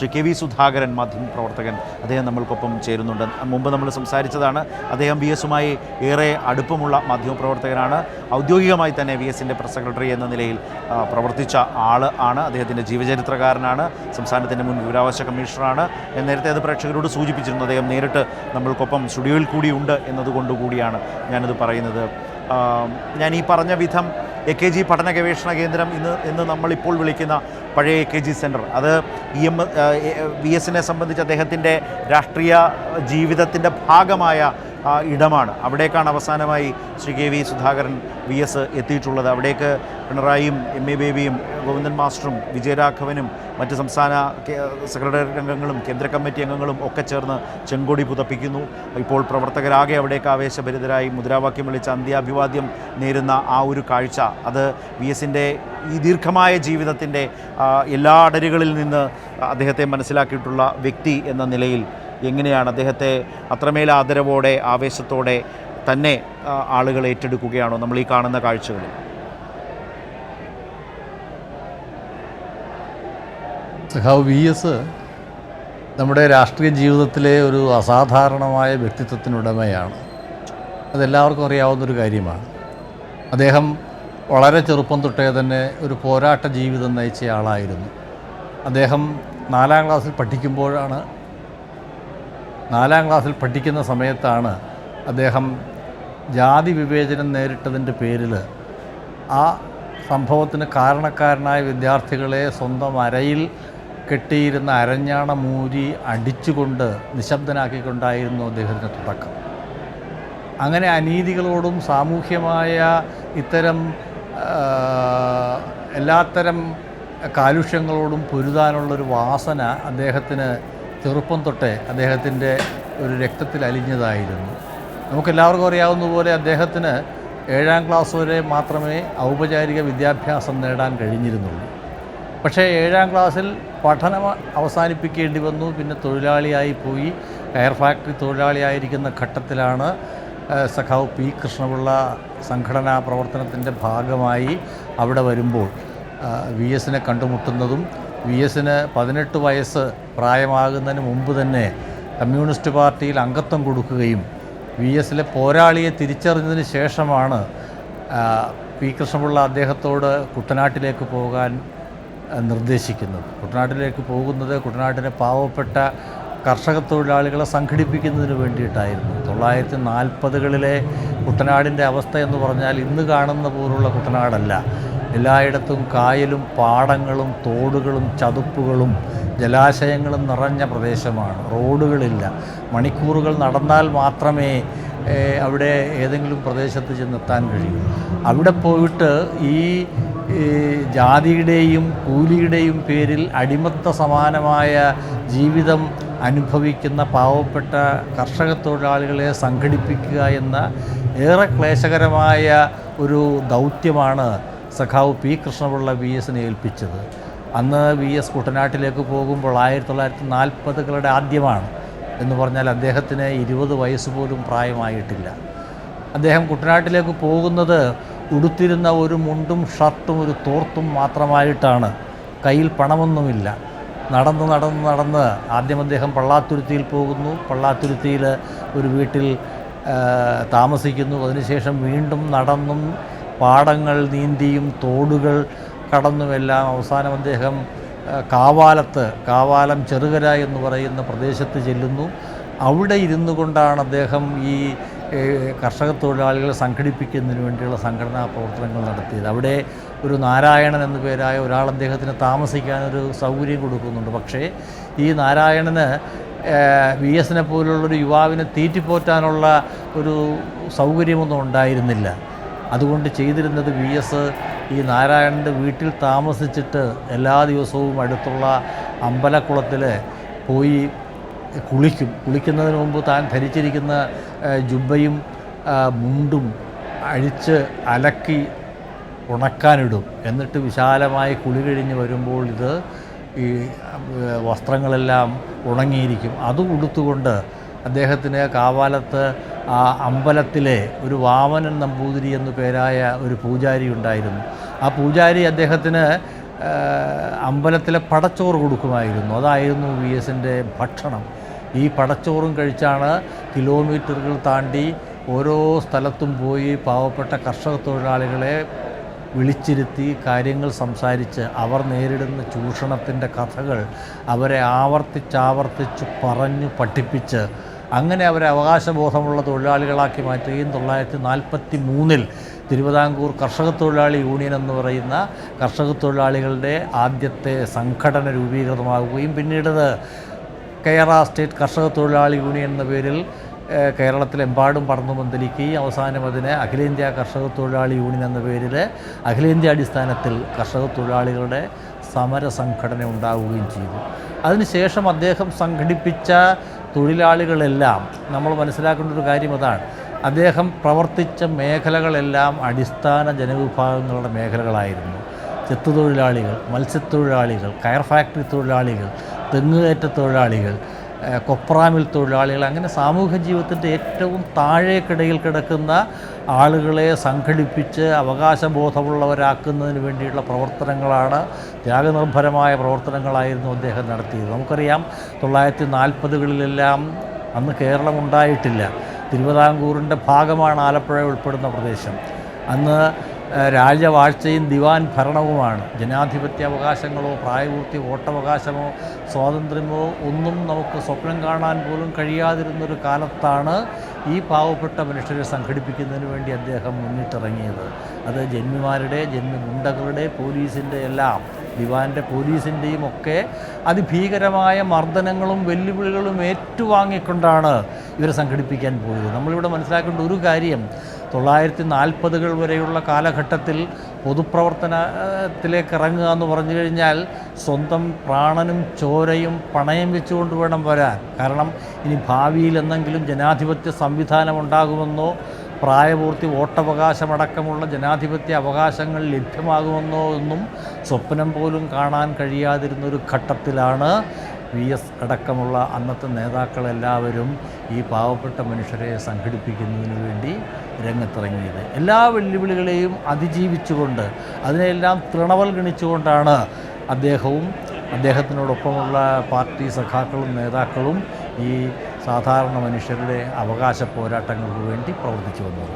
ശ്രീ കെ.വി. സുധാകരൻ മാധ്യമപ്രവർത്തകൻ അദ്ദേഹം നമ്മൾക്കൊപ്പം ചേരുന്നുണ്ട്. മുമ്പ് നമ്മൾ സംസാരിച്ചതാണ്. അദ്ദേഹം VS-ഉമായി ഏറെ അടുപ്പമുള്ള മാധ്യമപ്രവർത്തകനാണ്. ഔദ്യോഗികമായി തന്നെ VS-ൻ്റെ പ്രസ് സെക്രട്ടറി എന്ന നിലയിൽ പ്രവർത്തിച്ച ആൾ ആണ്. അദ്ദേഹത്തിൻ്റെ ജീവചരിത്രകാരനാണ്. സംസ്ഥാനത്തിൻ്റെ മുൻ വിവരാവകാശ കമ്മീഷണറാണ്. ഞാൻ നേരത്തെ അത് പ്രേക്ഷകരോട് സൂചിപ്പിച്ചിരുന്നു. അദ്ദേഹം നേരിട്ട് നമ്മൾക്കൊപ്പം സ്റ്റുഡിയോയിൽ കൂടിയുണ്ട് എന്നതുകൊണ്ടുകൂടിയാണ് ഞാനത് പറയുന്നത്. ഞാൻ ഈ പറഞ്ഞ വിധം AKG പഠന ഗവേഷണ കേന്ദ്രം ഇന്ന് നമ്മളിപ്പോൾ വിളിക്കുന്ന പഴയ AKG സെൻറ്റർ, അത് VS-നെ സംബന്ധിച്ച് അദ്ദേഹത്തിൻ്റെ രാഷ്ട്രീയ ജീവിതത്തിൻ്റെ ഭാഗമായ ഇടമാണ്. അവിടേക്കാണ് അവസാനമായി ശ്രീ കെ.വി. സുധാകരൻ VS എത്തിയിട്ടുള്ളത്. അവിടേക്ക് പിണറായിയും MA ബേബിയും ഗോവിന്ദൻ മാസ്റ്ററും വിജയരാഘവനും മറ്റ് സംസ്ഥാന സെക്രട്ടേറിയറ്റ് അംഗങ്ങളും കേന്ദ്ര കമ്മിറ്റി അംഗങ്ങളും ഒക്കെ ചേർന്ന് ചെങ്കൊടി പുതപ്പിക്കുന്നു. ഇപ്പോൾ പ്രവർത്തകരാകെ അവിടേക്ക് ആവേശഭരിതരായി മുദ്രാവാക്യം വിളിച്ച് അന്ത്യാഭിവാദ്യം നേരുന്ന ആ ഒരു കാഴ്ച, അത് VS-ൻ്റെ ഈ ദീർഘമായ ജീവിതത്തിൻ്റെ എല്ലാ അടരുകളിൽ നിന്ന് അദ്ദേഹത്തെ മനസ്സിലാക്കിയിട്ടുള്ള വ്യക്തി എന്ന നിലയിൽ എങ്ങനെയാണ് അദ്ദേഹത്തെ അത്രമേൽ ആദരവോടെ ആവേശത്തോടെ തന്നെ ആളുകൾ ഏറ്റെടുക്കുകയാണോ നമ്മൾ ഈ കാണുന്ന കാഴ്ചകളിൽ? സഖാവ് VS നമ്മുടെ രാഷ്ട്രീയ ജീവിതത്തിലെ ഒരു അസാധാരണമായ വ്യക്തിത്വത്തിനുടമയാണ്. അതെല്ലാവർക്കും അറിയാവുന്നൊരു കാര്യമാണ്. അദ്ദേഹം വളരെ ചെറുപ്പം തൊട്ടേ തന്നെ ഒരു പോരാട്ട ജീവിതം നയിച്ച ആളായിരുന്നു. അദ്ദേഹം 4ാം ക്ലാസ്സിൽ പഠിക്കുന്ന സമയത്താണ് അദ്ദേഹം ജാതി വിവേചനം നേരിട്ടതിൻ്റെ പേരിൽ ആ സംഭവത്തിന് കാരണക്കാരനായ വിദ്യാർത്ഥികളെ സ്വന്തം അരയിൽ കെട്ടിയിരുന്ന അരഞ്ഞാണ മൂരി അടിച്ചുകൊണ്ട് നിശബ്ദനാക്കിക്കൊണ്ടായിരുന്നു അദ്ദേഹത്തിൻ്റെ തുടക്കം. അങ്ങനെ അനീതികളോടും സാമൂഹ്യമായ ഇത്തരം എല്ലാത്തരം കാലുഷ്യങ്ങളോടും പൊരുതാനുള്ളൊരു വാസന അദ്ദേഹത്തിന് ചെറുപ്പം തൊട്ടേ അദ്ദേഹത്തിൻ്റെ ഒരു രക്തത്തിൽ അലിഞ്ഞതായിരുന്നു. നമുക്കെല്ലാവർക്കും അറിയാവുന്നതുപോലെ അദ്ദേഹത്തിന് 7ാം ക്ലാസ് വരെ മാത്രമേ ഔപചാരിക വിദ്യാഭ്യാസം നേടാൻ കഴിഞ്ഞിരുന്നുള്ളൂ. പക്ഷേ 7ാം ക്ലാസ്സിൽ പഠനം അവസാനിപ്പിക്കേണ്ടി വന്നു. പിന്നെ തൊഴിലാളിയായി പോയി. കയർ ഫാക്ടറി തൊഴിലാളിയായിരിക്കുന്ന ഘട്ടത്തിലാണ് സഖാവ് P. കൃഷ്ണപിള്ള സംഘടനാ പ്രവർത്തനത്തിൻ്റെ ഭാഗമായി അവിടെ വരുമ്പോൾ VS-നെ കണ്ടുമുട്ടുന്നതിന് VS-ന് 18 വയസ്സ് പ്രായമാകുന്നതിന് മുമ്പ് തന്നെ കമ്മ്യൂണിസ്റ്റ് പാർട്ടിയിൽ അംഗത്വം കൊടുക്കുകയും VS-ലെ പോരാളിയെ തിരിച്ചറിഞ്ഞതിന് ശേഷമാണ് P. കൃഷ്ണപിള്ള അദ്ദേഹത്തോട് കുട്ടനാട്ടിലേക്ക് പോകാൻ നിർദ്ദേശിക്കുന്നത്. കുട്ടനാട്ടിലേക്ക് പോകുന്നത് കുട്ടനാട്ടിലെ പാവപ്പെട്ട കർഷക തൊഴിലാളികളെ സംഘടിപ്പിക്കുന്നതിന് വേണ്ടിയിട്ടായിരുന്നു. 1940-കളിലെ കുട്ടനാടിൻ്റെ അവസ്ഥ എന്ന് പറഞ്ഞാൽ ഇന്ന് കാണുന്ന പോലുള്ള കുട്ടനാടല്ല. എല്ലായിടത്തും കായലും പാടങ്ങളും തോടുകളും ചതുപ്പുകളും ജലാശയങ്ങളും നിറഞ്ഞ പ്രദേശമാണ്. റോഡുകളില്ല. മണിക്കൂറുകൾ നടന്നാൽ മാത്രമേ അവിടെ ഏതെങ്കിലും പ്രദേശത്ത് ചെന്നെത്താൻ കഴിയൂ. അവിടെ പോയിട്ട് ഈ ജാതിയുടെയും കൂലിയുടെയും പേരിൽ അടിമത്ത സമാനമായ ജീവിതം അനുഭവിക്കുന്ന പാവപ്പെട്ട കർഷക തൊഴിലാളികളെ സംഘടിപ്പിക്കുക എന്ന ഏറെ ക്ലേശകരമായ ഒരു ദൗത്യമാണ് സഖാവ് P. കൃഷ്ണപിള്ള VS-നെ ഏൽപ്പിച്ചത്. അന്ന് VS കുട്ടനാട്ടിലേക്ക് പോകുമ്പോൾ 1940-കളുടെ ആദ്യമാണ് എന്ന് പറഞ്ഞാൽ അദ്ദേഹത്തിന് 20 വയസ്സ് പോലും പ്രായമായിട്ടില്ല. അദ്ദേഹം കുട്ടനാട്ടിലേക്ക് പോകുന്നത് ഉടുത്തിരുന്ന ഒരു മുണ്ടും ഷർട്ടും ഒരു തോർത്തും മാത്രമായിട്ടാണ്. കയ്യിൽ പണമൊന്നുമില്ല. നടന്ന് ആദ്യം അദ്ദേഹം പള്ളാത്തുരുത്തിയിൽ പോകുന്നു. പള്ളാത്തുരുത്തിയിൽ ഒരു വീട്ടിൽ താമസിക്കുന്നു. അതിനുശേഷം വീണ്ടും നടന്നും പാടങ്ങൾ നീന്തിയും തോടുകൾ കടന്നുമെല്ലാം അവസാനം അദ്ദേഹം കാവാലം ചെറുകര എന്ന് പറയുന്ന പ്രദേശത്ത് ചെല്ലുന്നു. അവിടെ ഇരുന്നു കൊണ്ടാണ് അദ്ദേഹം ഈ കർഷക തൊഴിലാളികളെ സംഘടിപ്പിക്കുന്നതിന് വേണ്ടിയുള്ള സംഘടനാ പ്രവർത്തനങ്ങൾ നടത്തിയത്. അവിടെ ഒരു നാരായണൻ എന്നു പേരായ ഒരാൾ അദ്ദേഹത്തിന് താമസിക്കാനൊരു സൗകര്യം കൊടുക്കുന്നുണ്ട്. പക്ഷേ ഈ നാരായണന് VS-നെ പോലുള്ളൊരു യുവാവിനെ തീറ്റിപ്പോറ്റാനുള്ള ഒരു സൗകര്യമൊന്നും ഉണ്ടായിരുന്നില്ല. അതുകൊണ്ട് ചെയ്തിരുന്നത് VS ഈ നാരായണൻ്റെ വീട്ടിൽ താമസിച്ചിട്ട് എല്ലാ ദിവസവും അടുത്തുള്ള അമ്പലക്കുളത്തിൽ പോയി കുളിക്കുന്നതിന് മുമ്പ് താൻ ധരിച്ചിരിക്കുന്ന ജുബ്ബയും മുണ്ടും അഴിച്ച് അലക്കി ഉണക്കാനിടും. എന്നിട്ട് വിശാലമായി കുളി കഴിഞ്ഞ് വരുമ്പോൾ ഈ വസ്ത്രങ്ങളെല്ലാം ഉണങ്ങിയിരിക്കും. അത് ഉടുത്തുകൊണ്ട് അദ്ദേഹത്തിന് കാവാലത്ത് ആ അമ്പലത്തിലെ ഒരു വാമനൻ നമ്പൂതിരി എന്നു പേരായ ഒരു പൂജാരി ഉണ്ടായിരുന്നു. ആ പൂജാരി അദ്ദേഹത്തിന് അമ്പലത്തിലെ പടച്ചോറ് കൊടുക്കുമായിരുന്നു. അതായിരുന്നു VSൻ്റെ ഭക്ഷണം. ഈ പടച്ചോറും കഴിച്ചാണ് കിലോമീറ്ററുകൾ താണ്ടി ഓരോ സ്ഥലത്തും പോയി പാവപ്പെട്ട കർഷക തൊഴിലാളികളെ വിളിച്ചിരുത്തി കാര്യങ്ങൾ സംസാരിച്ച് അവർ നേരിടുന്ന ചൂഷണത്തിൻ്റെ കഥകൾ അവരെ ആവർത്തിച്ചാവർത്തിച്ച് പറഞ്ഞു പഠിപ്പിച്ച് അങ്ങനെ അവരെ അവകാശബോധമുള്ള തൊഴിലാളികളാക്കി മാറ്റുകയും 1943 തിരുവിതാംകൂർ കർഷക തൊഴിലാളി യൂണിയൻ എന്ന് പറയുന്ന കർഷക തൊഴിലാളികളുടെ ആദ്യത്തെ സംഘടന രൂപീകൃതമാവുകയും പിന്നീടത് കേരള സ്റ്റേറ്റ് കർഷക തൊഴിലാളി യൂണിയൻ എന്ന പേരിൽ കേരളത്തിലെമ്പാടും പടർന്നു പന്തലിക്കുകയും അവസാനം അതിന് അഖിലേന്ത്യാ കർഷക തൊഴിലാളി യൂണിയൻ എന്ന പേരിൽ അഖിലേന്ത്യാ അടിസ്ഥാനത്തിൽ കർഷക തൊഴിലാളികളുടെ സമര സംഘടന ഉണ്ടാവുകയും ചെയ്തു. അതിനുശേഷം അദ്ദേഹം സംഘടിപ്പിച്ച തൊഴിലാളികളെല്ലാം നമ്മൾ മനസ്സിലാക്കേണ്ട ഒരു കാര്യം അതാണ്. അദ്ദേഹം പ്രവർത്തിച്ച മേഖലകളെല്ലാം അടിസ്ഥാന ജനവിഭാഗങ്ങളുടെ മേഖലകളായിരുന്നു. ചെത്തുതൊഴിലാളികൾ, മത്സ്യത്തൊഴിലാളികൾ, കയർ ഫാക്ടറി തൊഴിലാളികൾ, തെങ്ങുകയറ്റ തൊഴിലാളികൾ, കൊപ്രാമിൽ തൊഴിലാളികൾ, അങ്ങനെ സാമൂഹ്യ ജീവിതത്തിൻ്റെ ഏറ്റവും താഴേക്കിടയിൽ കിടക്കുന്ന ആളുകളെ സംഘടിപ്പിച്ച് അവകാശബോധമുള്ളവരാക്കുന്നതിന് വേണ്ടിയുള്ള പ്രവർത്തനങ്ങളാണ്, ത്യാഗനിർഭരമായ പ്രവർത്തനങ്ങളായിരുന്നു അദ്ദേഹം നടത്തിയത്. നമുക്കറിയാം 1940കളിലെല്ലാം അന്ന് കേരളം ഉണ്ടായിട്ടില്ല. തിരുവിതാംകൂറിൻ്റെ ഭാഗമാണ് ആലപ്പുഴ ഉൾപ്പെടുന്ന പ്രദേശം. അന്ന് രാജവാഴ്ചയും ദിവാൻ ഭരണവുമാണ്. ജനാധിപത്യ അവകാശങ്ങളോ പ്രായപൂർത്തി വോട്ടവകാശമോ സ്വാതന്ത്ര്യമോ ഒന്നും നമുക്ക് സ്വപ്നം കാണാൻ പോലും കഴിയാതിരുന്നൊരു കാലത്താണ് ഈ പാവപ്പെട്ട മനുഷ്യരെ സംഘടിപ്പിക്കുന്നതിന് വേണ്ടി അദ്ദേഹം മുന്നിട്ടിറങ്ങിയത്. അത് ജന്മിമാരുടെ, ജന്മി പോലീസിൻ്റെ എല്ലാം, ദിവാൻ്റെ പോലീസിൻ്റെയും ഒക്കെ അതിഭീകരമായ മർദ്ദനങ്ങളും വെല്ലുവിളികളും ഏറ്റുവാങ്ങിക്കൊണ്ടാണ് ഇവരെ സംഘടിപ്പിക്കാൻ പോയത്. നമ്മളിവിടെ മനസ്സിലാക്കേണ്ട ഒരു കാര്യം, 1940കൾ വരെയുള്ള കാലഘട്ടത്തിൽ പൊതുപ്രവർത്തനത്തിലേക്ക് ഇറങ്ങുക എന്ന് പറഞ്ഞു കഴിഞ്ഞാൽ സ്വന്തം പ്രാണനും ചോരയും പണയം വെച്ചുകൊണ്ട് വേണം വരാൻ. കാരണം ഇനി ഭാവിയിൽ എന്തെങ്കിലും ജനാധിപത്യ സംവിധാനം ഉണ്ടാകുമെന്നോ പ്രായപൂർത്തി വോട്ടവകാശമടക്കമുള്ള ജനാധിപത്യ അവകാശങ്ങൾ ലഭ്യമാകുമെന്നോ ഒന്നും സ്വപ്നം പോലും കാണാൻ കഴിയാതിരുന്നൊരു ഘട്ടത്തിലാണ് VS അടക്കമുള്ള അന്നത്തെ നേതാക്കളെല്ലാവരും ഈ പാവപ്പെട്ട മനുഷ്യരെ സംഘടിപ്പിക്കുന്നതിന് വേണ്ടി രംഗത്തിറങ്ങിയത്. എല്ലാ വെല്ലുവിളികളെയും അതിജീവിച്ചുകൊണ്ട് അതിനെല്ലാം തൃണവൽഗണിച്ചുകൊണ്ടാണ് അദ്ദേഹവും അദ്ദേഹത്തിനോടൊപ്പമുള്ള പാർട്ടി സഖാക്കളും നേതാക്കളും ഈ സാധാരണ മനുഷ്യരുടെ അവകാശ പോരാട്ടങ്ങൾക്ക് വേണ്ടി പ്രവർത്തിച്ചു വന്നത്.